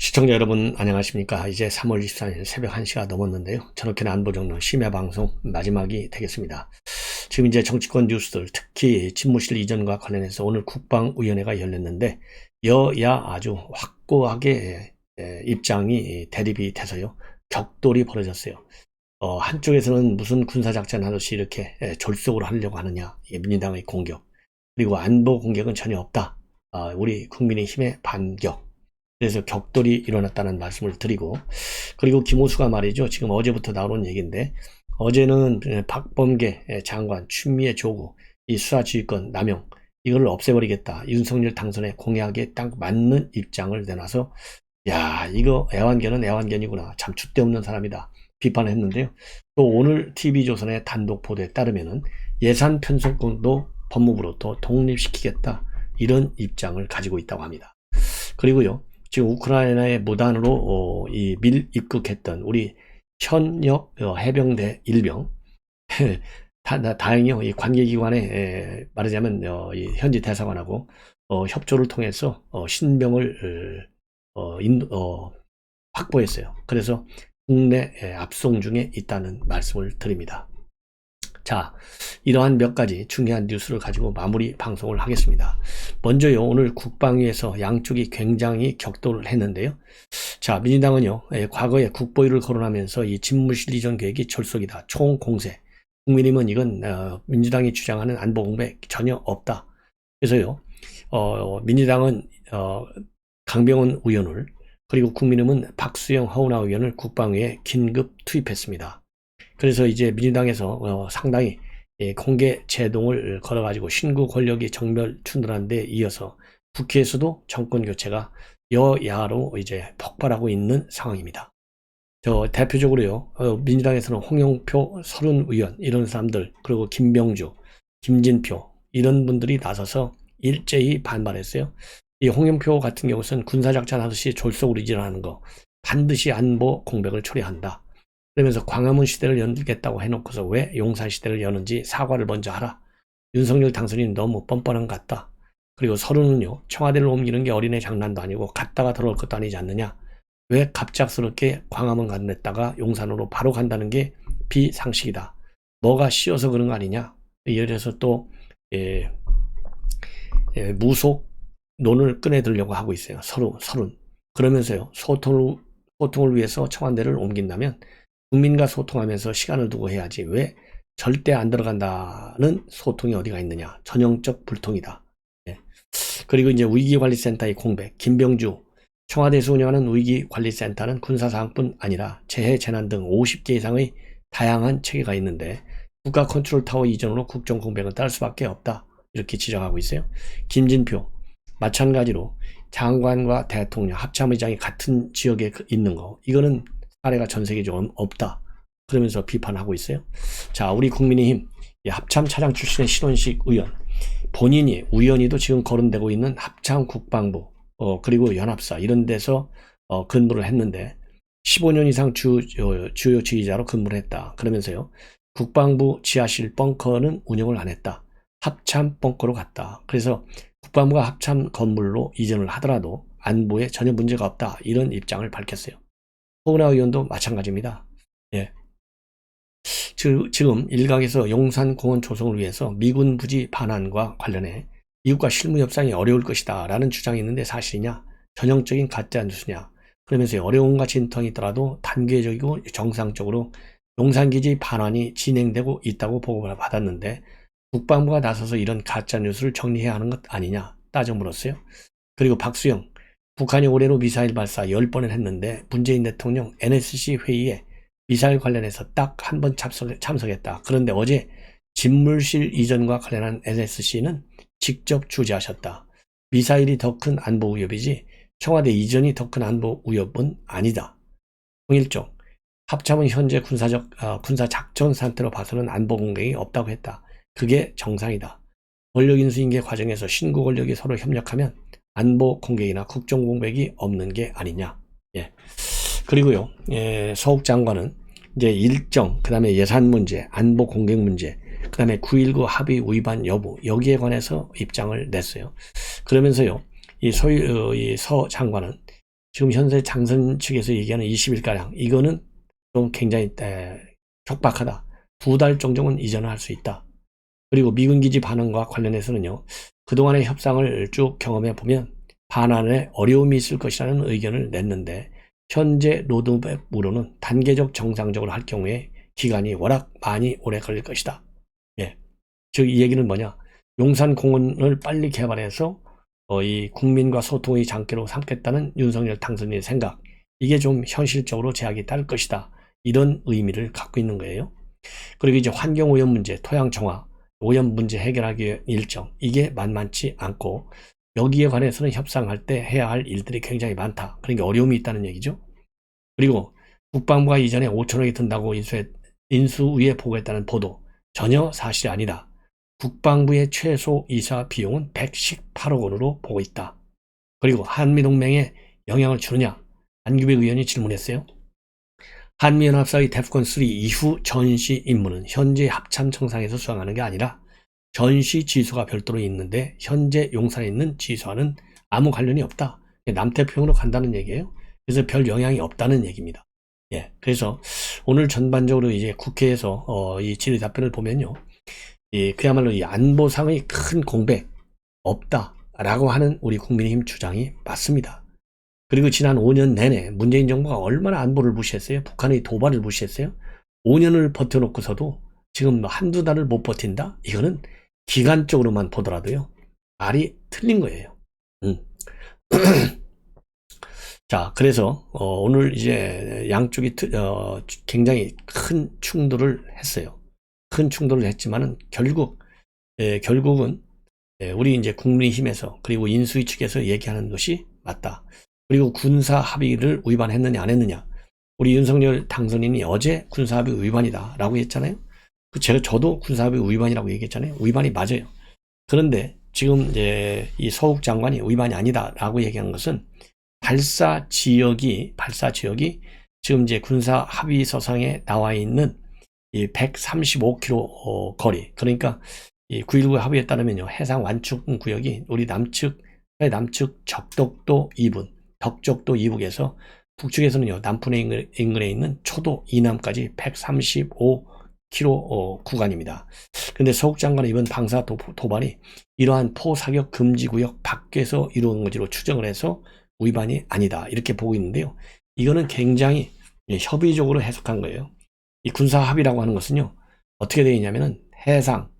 시청자 여러분 안녕하십니까. 이제 3월 24일 새벽 1시가 넘었는데요. 저녁에는 안보정론 심야방송 마지막이 되겠습니다. 지금 이제 정치권 뉴스들, 특히 집무실 이전과 관련해서 오늘 국방위원회가 열렸는데 여야 아주 확고하게 입장이 대립이 돼서요. 격돌이 벌어졌어요. 한쪽에서는 무슨 군사작전 하듯이 이렇게 졸속으로 하려고 하느냐, 민주당의 공격, 그리고 안보 공격은 전혀 없다, 우리 국민의힘의 반격. 그래서 격돌이 일어났다는 말씀을 드리고, 그리고 김호수가 말이죠, 지금 어제부터 나오는 얘기인데, 어제는 박범계 장관 추미애 조국 이 수사지휘권 남용 이걸 없애버리겠다, 윤석열 당선의 공약에 딱 맞는 입장을 내놔서 야, 이거 애완견은 애완견이구나, 참 줏대없는 사람이다 비판했는데요. 또 오늘 TV조선의 단독 보도에 따르면은 예산 편성권도 법무부로부터 독립시키겠다, 이런 입장을 가지고 있다고 합니다. 그리고요, 지금 우크라이나에 무단으로 입국했던 우리 현역 해병대 일병 다행히요, 이 관계기관에 말하자면 이 현지 대사관하고 협조를 통해서 신병을 확보했어요. 그래서 국내 압송 중에 있다는 말씀을 드립니다. 자, 이러한 몇 가지 중요한 뉴스를 가지고 마무리 방송을 하겠습니다. 먼저요, 오늘 국방위에서 양쪽이 굉장히 격돌을 했는데요. 자, 민주당은요, 과거에 국보위를 거론하면서 이 집무실 이전 계획이 졸속이다, 총공세. 국민의힘은 이건 민주당이 주장하는 안보 공백 전혀 없다. 그래서요, 민주당은 강병원 의원을, 그리고 국민의힘은 박수영 허은하 의원을 국방위에 긴급 투입했습니다. 그래서 이제 민주당에서 상당히 공개 제동을 걸어가지고 신구 권력이 정멸 추돌한 데 이어서 국회에서도 정권 교체가 여야로 이제 폭발하고 있는 상황입니다. 대표적으로요, 민주당에서는 홍영표, 서른 의원 이런 사람들, 그리고 김병주, 김진표 이런 분들이 나서서 일제히 반발했어요. 이 홍영표 같은 경우는 군사작전 하듯이 졸속으로 이전하는 거, 반드시 안보 공백을 초래한다. 그러면서 광화문 시대를 열겠다고 해놓고서 왜 용산 시대를 여는지 사과를 먼저 하라. 윤석열 당선인이 너무 뻔뻔한 것 같다. 그리고 서른은요, 청와대를 옮기는 게 어린애 장난도 아니고 갔다가 돌아올 것도 아니지 않느냐. 왜 갑작스럽게 광화문 갔다가 용산으로 바로 간다는 게 비상식이다. 뭐가 씌어서 그런 거 아니냐. 예를 들어서 또 무속론을 꺼내들려고 하고 있어요. 서른. 그러면서요, 소통을 위해서 청와대를 옮긴다면 국민과 소통하면서 시간을 두고 해야지, 왜 절대 안 들어간다는 소통이 어디가 있느냐. 전형적 불통이다. 그리고 이제 위기관리센터의 공백, 김병주, 청와대에서 운영하는 위기관리센터는 군사상황뿐 아니라 재해, 재난 등 50개 이상의 다양한 체계가 있는데 국가 컨트롤타워 이전으로 국정 공백은 딸 수밖에 없다, 이렇게 지적하고 있어요. 김진표, 마찬가지로 장관과 대통령 합참의장이 같은 지역에 있는 거, 이거는 사례가 전 세계적으로 없다, 그러면서 비판하고 있어요. 자, 우리 국민의힘 합참 차장 출신의 신원식 의원, 본인이 우연히도 지금 거론되고 있는 합참 국방부 그리고 연합사 이런 데서 근무를 했는데 15년 이상 주요 지휘자로 근무를 했다. 그러면서요, 국방부 지하실 벙커는 운영을 안 했다. 합참 벙커로 갔다. 그래서 국방부가 합참 건물로 이전을 하더라도 안보에 전혀 문제가 없다, 이런 입장을 밝혔어요. 허은하 의원도 마찬가지입니다. 예. 지금 일각에서 용산공원 조성을 위해서 미군 부지 반환과 관련해 미국과 실무 협상이 어려울 것이다 라는 주장이 있는데 사실이냐? 전형적인 가짜 뉴스냐? 그러면서 어려움과 진통이 있더라도 단계적이고 정상적으로 용산기지 반환이 진행되고 있다고 보고를 받았는데 국방부가 나서서 이런 가짜 뉴스를 정리해야 하는 것 아니냐 따져 물었어요. 그리고 박수영, 북한이 올해로 미사일 발사 10번을 했는데 문재인 대통령 NSC 회의에 미사일 관련해서 딱 한 번 참석했다. 그런데 어제 집물실 이전과 관련한 NSC는 직접 주재하셨다. 미사일이 더 큰 안보 위협이지 청와대 이전이 더 큰 안보 위협은 아니다. 통일종, 합참은 현재 군사작전 상태로 봐서는 안보 공백이 없다고 했다. 그게 정상이다. 권력 인수인계 과정에서 신구 권력이 서로 협력하면 안보 공백이나 국정 공백이 없는 게 아니냐. 예. 그리고요, 서욱 장관은 이제 일정, 그 다음에 예산 문제, 안보 공백 문제, 그 다음에 9.19 합의 위반 여부, 여기에 관해서 입장을 냈어요. 그러면서요, 이 서 장관은 지금 현재 당선 측에서 얘기하는 20일가량, 이거는 좀 굉장히 촉박하다. 2달 정도는 이전을 할 수 있다. 그리고 미군 기지 반환과 관련해서는요, 그동안의 협상을 쭉 경험해 보면 반환에 어려움이 있을 것이라는 의견을 냈는데, 현재 로드맵으로는 단계적 정상적으로 할 경우에 기간이 워낙 많이 오래 걸릴 것이다. 예. 즉, 이 얘기는 뭐냐? 용산공원을 빨리 개발해서 이 국민과 소통의 장기로 삼겠다는 윤석열 당선인의 생각, 이게 좀 현실적으로 제약이 될 것이다. 이런 의미를 갖고 있는 거예요. 그리고 이제 환경오염 문제, 토양 정화, 오염 문제 해결하기 위한 일정, 이게 만만치 않고 여기에 관해서는 협상할 때 해야 할 일들이 굉장히 많다. 그러니까 어려움이 있다는 얘기죠. 그리고 국방부가 이전에 5천억이 든다고 인수위에 보고했다는 보도, 전혀 사실이 아니다. 국방부의 최소 이사 비용은 118억 원으로 보고 있다. 그리고 한미동맹에 영향을 주느냐? 안규백 의원이 질문했어요. 한미연합사의 데프콘3 이후 전시 임무는 현재 합참 청상에서 수행하는 게 아니라 전시 지소가 별도로 있는데 현재 용산에 있는 지소와는 아무 관련이 없다. 남태평으로 간다는 얘기예요. 그래서 별 영향이 없다는 얘기입니다. 예, 그래서 오늘 전반적으로 이제 국회에서 이 질의 답변을 보면요, 그야말로 이 안보상의 큰 공백 없다라고 하는 우리 국민의힘 주장이 맞습니다. 그리고 지난 5년 내내 문재인 정부가 얼마나 안보를 무시했어요? 북한의 도발을 무시했어요? 5년을 버텨놓고서도 지금 한두 달을 못 버틴다? 이거는 기간적으로만 보더라도요, 말이 틀린 거예요. 자, 그래서 오늘 이제 양쪽이 굉장히 큰 충돌을 했어요. 큰 충돌을 했지만은 결국은 우리 이제 국민의힘에서, 그리고 인수위 측에서 얘기하는 것이 맞다. 그리고 군사 합의를 위반했느냐 안 했느냐, 우리 윤석열 당선인이 어제 군사 합의 위반이다 라고 했잖아요. 저도 군사 합의 위반이라고 얘기했잖아요. 위반이 맞아요. 그런데 지금 이제 이 서욱 장관이 위반이 아니다 라고 얘기한 것은 발사 지역이 지금 이제 군사 합의서상에 나와 있는 이 135km 거리, 그러니까 이 9.19 합의에 따르면요, 해상 완충 구역이 우리 남측 적덕도 2분, 덕적도 이북에서 북측에서는요, 남푼에 인근에 있는 초도 이남까지 135km 구간입니다. 그런데 서욱 장관은 이번 방사 도발이 이러한 포사격 금지 구역 밖에서 이루어진 것으로 추정을 해서 위반이 아니다, 이렇게 보고 있는데요, 이거는 굉장히 협의적으로 해석한 거예요. 이 군사 합의라고 하는 것은요, 어떻게 되어 있냐면은 해상,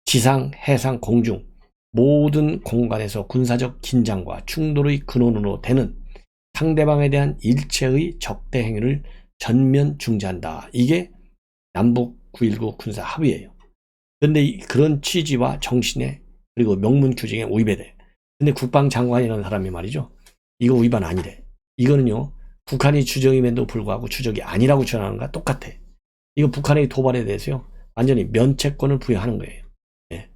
지상, 해상, 공중 모든 공간에서 군사적 긴장과 충돌의 근원으로 되는 상대방에 대한 일체의 적대 행위를 전면 중지한다. 이게 남북 9.19 군사 합의예요. 그런데 그런 취지와 정신에, 그리고 명문 규정에 위배돼. 근데 국방장관이라는 사람이 말이죠, 이거 위반 아니래. 이거는요, 북한이 주적임에도 불구하고 주적이 아니라고 주장하는 것과 똑같아. 이거 북한의 도발에 대해서요, 완전히 면책권을 부여하는 거예요. 예.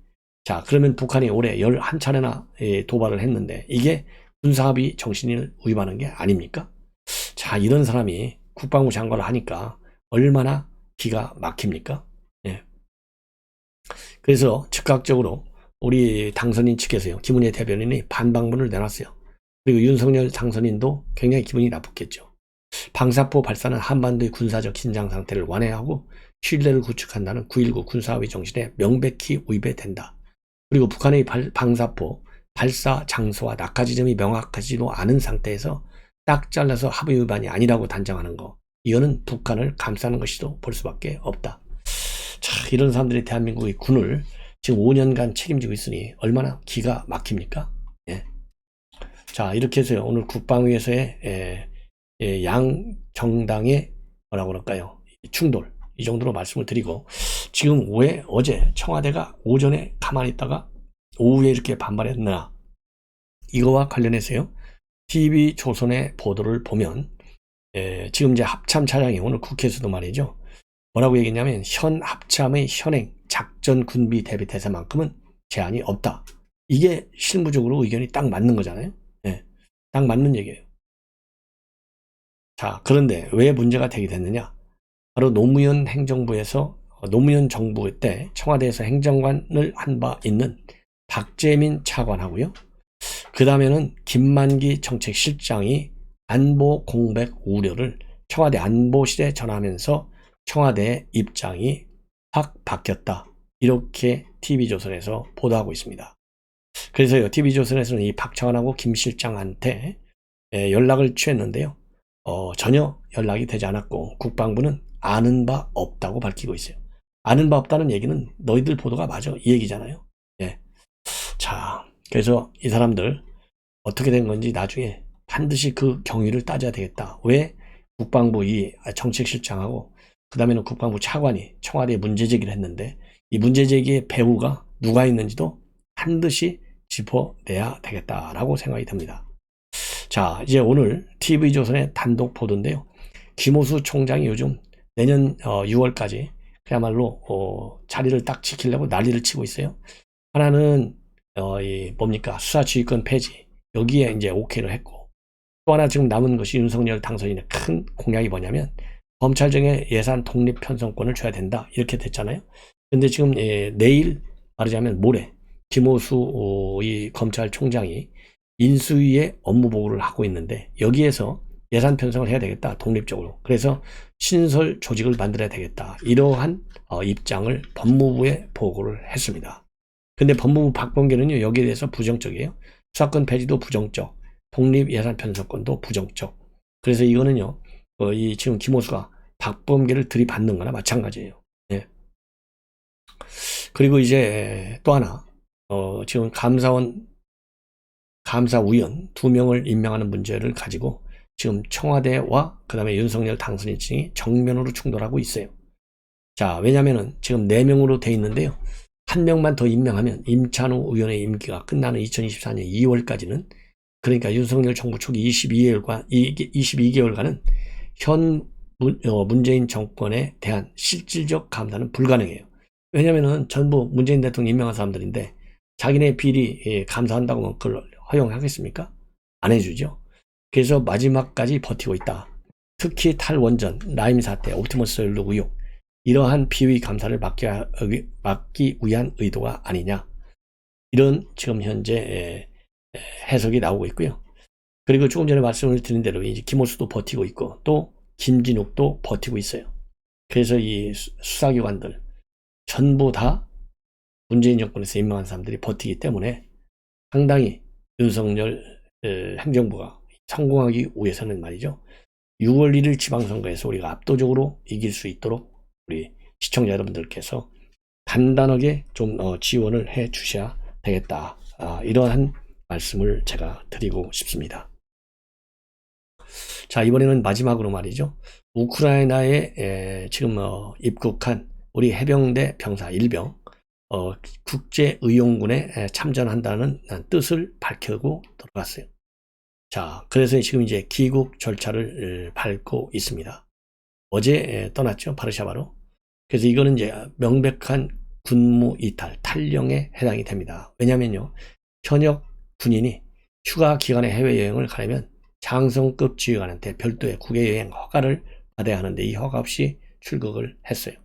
자, 그러면 북한이 올해 11차례나 도발을 했는데 이게 군사합의 정신을 위반한 게 아닙니까? 자, 이런 사람이 국방부 장관을 하니까 얼마나 기가 막힙니까? 예. 그래서 즉각적으로 우리 당선인 측에서요, 김은혜 대변인이 반박문을 내놨어요. 그리고 윤석열 당선인도 굉장히 기분이 나쁘겠죠. 방사포 발사는 한반도의 군사적 긴장 상태를 완화하고 신뢰를 구축한다는 9.19 군사합의 정신에 명백히 위배된다. 그리고 북한의 방사포 발사 장소와 낙하 지점이 명확하지도 않은 상태에서 딱 잘라서 합의 위반이 아니라고 단정하는 거, 이거는 북한을 감싸는 것이도 볼 수밖에 없다. 자, 이런 사람들이 대한민국의 군을 지금 5년간 책임지고 있으니 얼마나 기가 막힙니까? 예. 자, 이렇게 해서 오늘 국방위에서의 양 정당의 뭐라고 그럴까요, 충돌, 이 정도로 말씀을 드리고, 지금 왜 어제 청와대가 오전에 가만히 있다가 오후에 이렇게 반발했나, 이거와 관련해서요, TV조선의 보도를 보면 지금 이제 합참 차장이 오늘 국회에서도 말이죠, 뭐라고 얘기했냐면 현 합참의 현행 작전 군비 대비 태세만큼은 제한이 없다. 이게 실무적으로 의견이 딱 맞는 거잖아요. 예, 딱 맞는 얘기예요. 자, 그런데 왜 문제가 되게 됐느냐? 바로 노무현 정부 때 청와대에서 행정관을 한 바 있는 박재민 차관하고요, 그 다음에는 김만기 정책실장이 안보 공백 우려를 청와대 안보실에 전하면서 청와대의 입장이 확 바뀌었다. 이렇게 TV조선에서 보도하고 있습니다. 그래서요, TV조선에서는 이 박차관하고 김 실장한테 연락을 취했는데요. 전혀 연락이 되지 않았고 국방부는 아는 바 없다고 밝히고 있어요. 아는 바 없다는 얘기는 너희들 보도가 맞아, 이 얘기잖아요. 예. 자, 그래서 이 사람들 어떻게 된 건지 나중에 반드시 그 경위를 따져야 되겠다. 왜 국방부 이 정책실장하고 그 다음에는 국방부 차관이 청와대에 문제제기를 했는데 이 문제제기의 배후가 누가 있는지도 반드시 짚어내야 되겠다라고 생각이 듭니다. 자, 이제 오늘 TV조선의 단독 보도인데요. 김호수 총장이 요즘 내년 6월까지 그야말로 자리를 딱 지키려고 난리를 치고 있어요. 하나는 뭡니까, 수사지휘권 폐지, 여기에 이제 오케이를 했고, 또 하나 지금 남은 것이 윤석열 당선인의 큰 공약이 뭐냐면 검찰청에 예산 독립 편성권을 줘야 된다, 이렇게 됐잖아요. 근데 지금 내일, 말하자면 모레, 김호수 이 검찰총장이 인수위의 업무 보고를 하고 있는데 여기에서 예산 편성을 해야 되겠다, 독립적으로. 그래서 신설 조직을 만들어야 되겠다, 이러한 입장을 법무부에 보고를 했습니다. 근데 법무부 박범계는요, 여기에 대해서 부정적이에요. 수사권 폐지도 부정적, 독립 예산 편성권도 부정적. 그래서 이거는요, 이 지금 김호수가 박범계를 들이받는 거나 마찬가지예요. 예. 그리고 이제 또 하나, 지금 감사위원 2명을 임명하는 문제를 가지고 지금 청와대와 그 다음에 윤석열 당선인층이 정면으로 충돌하고 있어요. 자, 왜냐면은 지금 4명으로 돼 있는데요. 1명만 더 임명하면 임찬우 의원의 임기가 끝나는 2024년 2월까지는, 그러니까 윤석열 정부 초기 22개월간은 현 문재인 정권에 대한 실질적 감사는 불가능해요. 왜냐면은 전부 문재인 대통령 임명한 사람들인데 자기네 비리 감사한다고 하면 그걸 허용하겠습니까? 안 해주죠. 그래서 마지막까지 버티고 있다. 특히 탈원전, 라임 사태, 옵티머스 연루 의혹, 이러한 비위 감사를 막기 위한 의도가 아니냐, 이런 지금 현재 해석이 나오고 있고요. 그리고 조금 전에 말씀을 드린 대로 이제 김호수도 버티고 있고 또 김진욱도 버티고 있어요. 그래서 이 수사기관들 전부 다 문재인 정권에서 임명한 사람들이 버티기 때문에 상당히 윤석열 행정부가 성공하기 위해서는 말이죠, 6월 1일 지방선거에서 우리가 압도적으로 이길 수 있도록 우리 시청자 여러분들께서 단단하게 좀 지원을 해 주셔야 되겠다, 이러한 말씀을 제가 드리고 싶습니다. 자, 이번에는 마지막으로 말이죠, 우크라이나에 지금 입국한 우리 해병대 병사 1병 국제의용군에 참전한다는 뜻을 밝히고 들어갔어요. 자, 그래서 지금 이제 귀국 절차를 밟고 있습니다. 어제 떠났죠, 바르샤바로. 그래서 이거는 이제 명백한 군무 이탈, 탈영에 해당이 됩니다. 왜냐면요, 현역 군인이 휴가 기간에 해외여행을 가려면 장성급 지휘관한테 별도의 국외여행 허가를 받아야 하는데 이 허가 없이 출국을 했어요.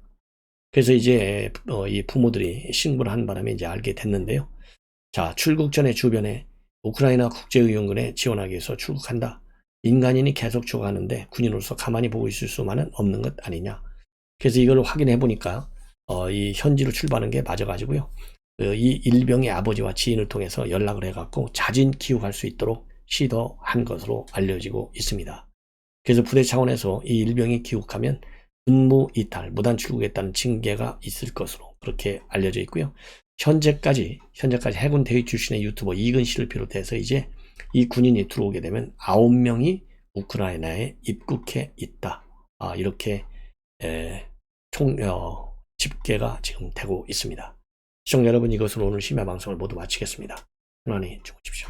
그래서 이제 이 부모들이 신고를 한 바람에 이제 알게 됐는데요. 자, 출국 전에 주변에 우크라이나 국제의용군에 지원하기 위해서 출국한다, 민간인이 계속 죽어가는데 군인으로서 가만히 보고 있을 수만은 없는 것 아니냐. 그래서 이걸 확인해 보니까 이 현지로 출발하는 게 맞아가지고요, 이 일병의 아버지와 지인을 통해서 연락을 해갖고 자진 귀국할 수 있도록 시도한 것으로 알려지고 있습니다. 그래서 부대 차원에서 이 일병이 귀국하면 군무 이탈, 무단 출국했다는 징계가 있을 것으로 그렇게 알려져 있고요. 현재까지 해군 대위 출신의 유튜버 이근 씨를 비롯해서 이제 이 군인이 들어오게 되면 9명이 우크라이나에 입국해 있다, 이렇게 집계가 지금 되고 있습니다. 시청자 여러분, 이것으로 오늘 심야 방송을 모두 마치겠습니다. 편안히 주무십시오.